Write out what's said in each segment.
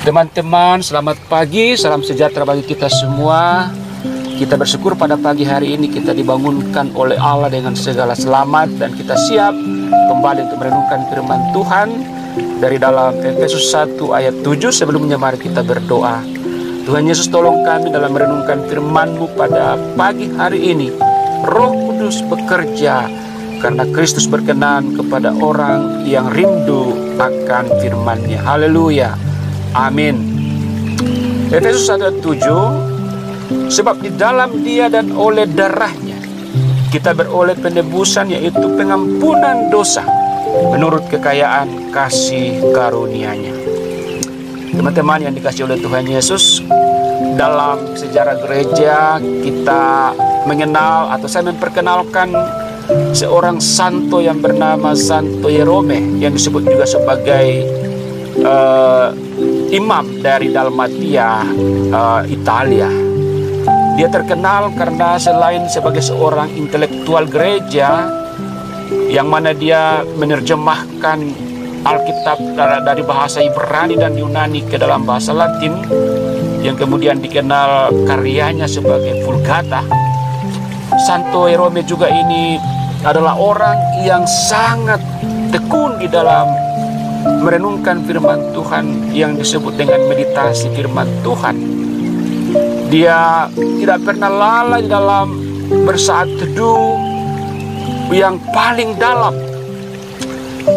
Teman-teman, selamat pagi, salam sejahtera bagi kita semua. Kita bersyukur pada pagi hari ini kita dibangunkan oleh Allah dengan segala selamat, dan kita siap kembali untuk merenungkan firman Tuhan dari dalam Efesus 1 ayat 7. Sebelumnya mari kita berdoa. Tuhan Yesus, tolong kami dalam merenungkan firman-Mu pada pagi hari ini. Roh Kudus bekerja karena Kristus berkenan kepada orang yang rindu akan firman-Nya. Haleluya. Amin. Efesus 1 ayat 7. Sebab di dalam Dia dan oleh darah-Nya kita beroleh penebusan, yaitu pengampunan dosa menurut kekayaan kasih karunia-Nya. Teman-teman yang dikasihi oleh Tuhan Yesus, dalam sejarah gereja kita mengenal atau saya memperkenalkan seorang santo yang bernama Santo Jerome, yang disebut juga sebagai imam dari Dalmatia, Italia. Dia terkenal karena selain sebagai seorang intelektual gereja, yang mana dia menerjemahkan Alkitab dari bahasa Ibrani dan Yunani ke dalam bahasa Latin, yang kemudian dikenal karyanya sebagai Vulgata. Santo Jerome juga ini adalah orang yang sangat tekun di dalam merenungkan firman Tuhan yang disebut dengan meditasi firman Tuhan. Dia tidak pernah lalai dalam bersaat teduh yang paling dalam,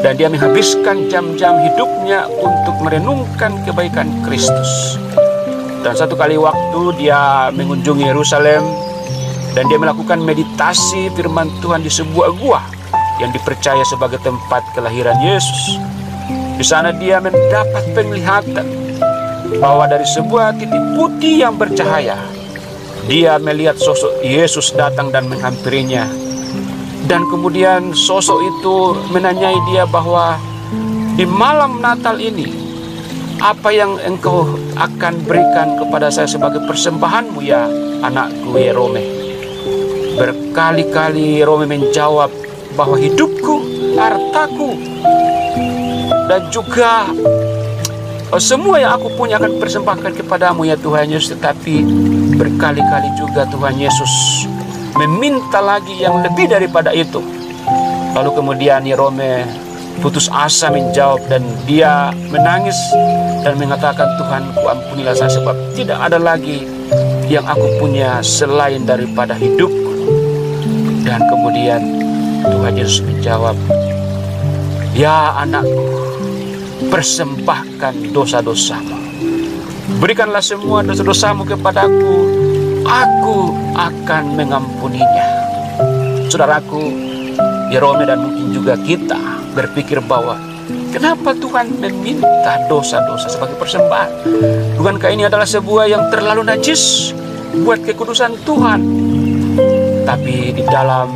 dan dia menghabiskan jam-jam hidupnya untuk merenungkan kebaikan Kristus. Dan satu kali waktu dia mengunjungi Yerusalem, dan dia melakukan meditasi firman Tuhan di sebuah gua yang dipercaya sebagai tempat kelahiran Yesus. Di sana dia mendapat penglihatan bahwa dari sebuah titik putih yang bercahaya, dia melihat sosok Yesus datang dan menghampirinya. Dan kemudian sosok itu menanyai dia bahwa di malam Natal ini, apa yang engkau akan berikan kepada saya sebagai persembahanmu ya anakku Jerome? Berkali-kali Jerome menjawab bahwa hidupku, hartaku, dan juga semua yang aku punya akan persembahkan kepadamu ya Tuhan Yesus. Tetapi berkali-kali juga Tuhan Yesus meminta lagi yang lebih daripada itu. Lalu kemudian Jerome putus asa menjawab, dan dia menangis dan mengatakan, Tuhanku, ampunilah saya, sebab tidak ada lagi yang aku punya selain daripada hidupku. Dan kemudian Tuhan Yesus menjawab, ya anakku, persembahkan dosa-dosamu, berikanlah semua dosa-dosamu kepadaku, aku akan mengampuninya. Saudaraku, Jerome dan mungkin juga kita berpikir bahwa kenapa Tuhan meminta dosa-dosa sebagai persembahan? Bukankah ini adalah sebuah yang terlalu najis buat kekudusan Tuhan? Tapi di dalam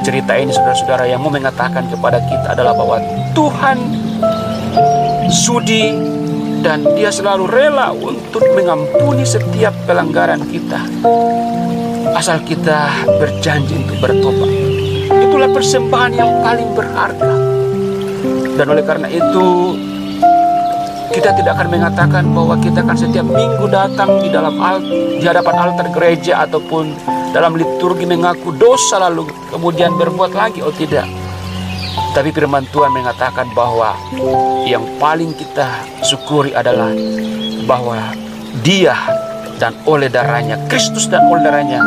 cerita ini, saudara-saudara, yang mau mengatakan kepada kita adalah bahwa Tuhan sudi dan Dia selalu rela untuk mengampuni setiap pelanggaran kita, asal kita berjanji untuk bertobat. Itulah persembahan yang paling berharga. Dan oleh karena itu, kita tidak akan mengatakan bahwa kita akan setiap minggu datang di hadapan altar gereja ataupun dalam liturgi mengaku dosa lalu kemudian berbuat lagi. Oh tidak. Tapi firman Tuhan mengatakan bahwa yang paling kita syukuri adalah bahwa Dia dan oleh darahnya, Kristus dan oleh darahnya,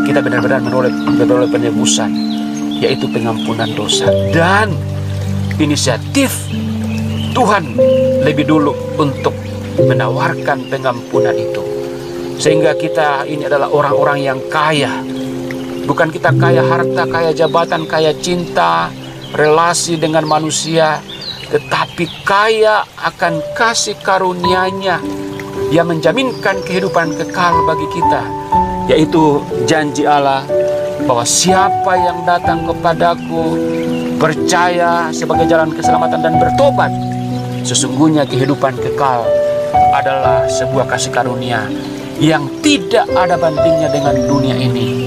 kita benar-benar beroleh penebusan, yaitu pengampunan dosa. Dan inisiatif Tuhan lebih dulu untuk menawarkan pengampunan itu, sehingga kita ini adalah orang-orang yang kaya. Bukan kita kaya harta, kaya jabatan, kaya cinta, relasi dengan manusia, tetapi kaya akan kasih karunia-Nya yang menjaminkan kehidupan kekal bagi kita, yaitu janji Allah bahwa siapa yang datang kepadaku, percaya sebagai jalan keselamatan dan bertobat, sesungguhnya kehidupan kekal adalah sebuah kasih karunia yang tidak ada bandingnya dengan dunia ini,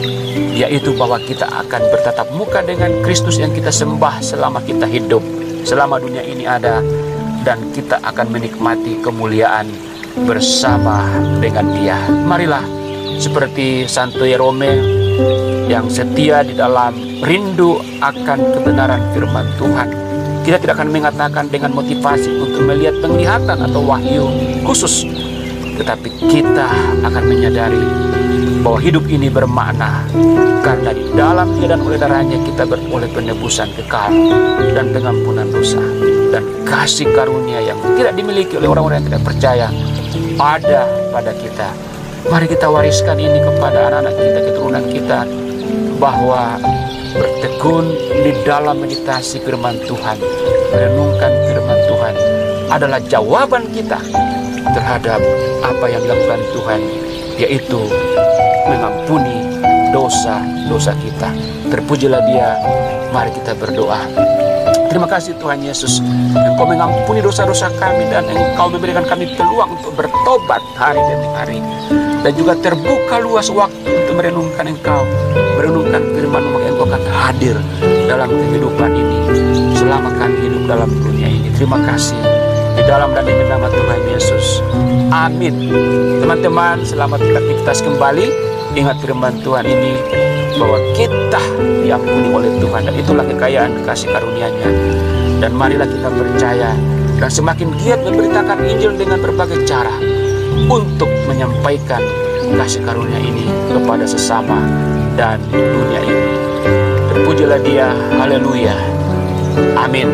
yaitu bahwa kita akan bertatap muka dengan Kristus yang kita sembah selama kita hidup, selama dunia ini ada, dan kita akan menikmati kemuliaan bersama dengan Dia. Marilah seperti Santo Yerome yang setia di dalam rindu akan kebenaran firman Tuhan. Kita tidak akan mengatakan dengan motivasi untuk melihat penglihatan atau wahyu khusus, tetapi kita akan menyadari bahwa hidup ini bermakna karena di dalam Dia dan oleh darahnya kita beroleh penebusan kekal dan pengampunan dosa, dan kasih karunia yang tidak dimiliki oleh orang-orang yang tidak percaya ada pada kita. Mari kita wariskan ini kepada anak-anak kita, keturunan kita, bahwa bertekun di dalam meditasi firman Tuhan, merenungkan firman Tuhan adalah jawaban kita terhadap apa yang dilakukan Tuhan, yaitu mengampuni dosa-dosa kita. Terpujilah Dia. Mari kita berdoa. Terima kasih Tuhan Yesus, Engkau mengampuni dosa-dosa kami dan Engkau memberikan kami peluang untuk bertobat hari demi hari, dan juga terbuka luas waktu untuk merenungkan Engkau, merenungkan firman-Mu yang Engkau akan hadir dalam kehidupan ini selama kami hidup dalam dunia ini. Terima kasih di dalam dan demi nama Tuhan Yesus. Amin. Teman-teman, selamat beraktivitas kembali. Ingat firman Tuhan ini, bahwa kita diampuni oleh Tuhan, dan itulah kekayaan kasih karunia-Nya. Dan marilah kita percaya dan semakin giat memberitakan Injil dengan berbagai cara untuk menyampaikan kasih karunia ini kepada sesama dan dunia ini. Terpujilah Dia. Haleluya. Amin.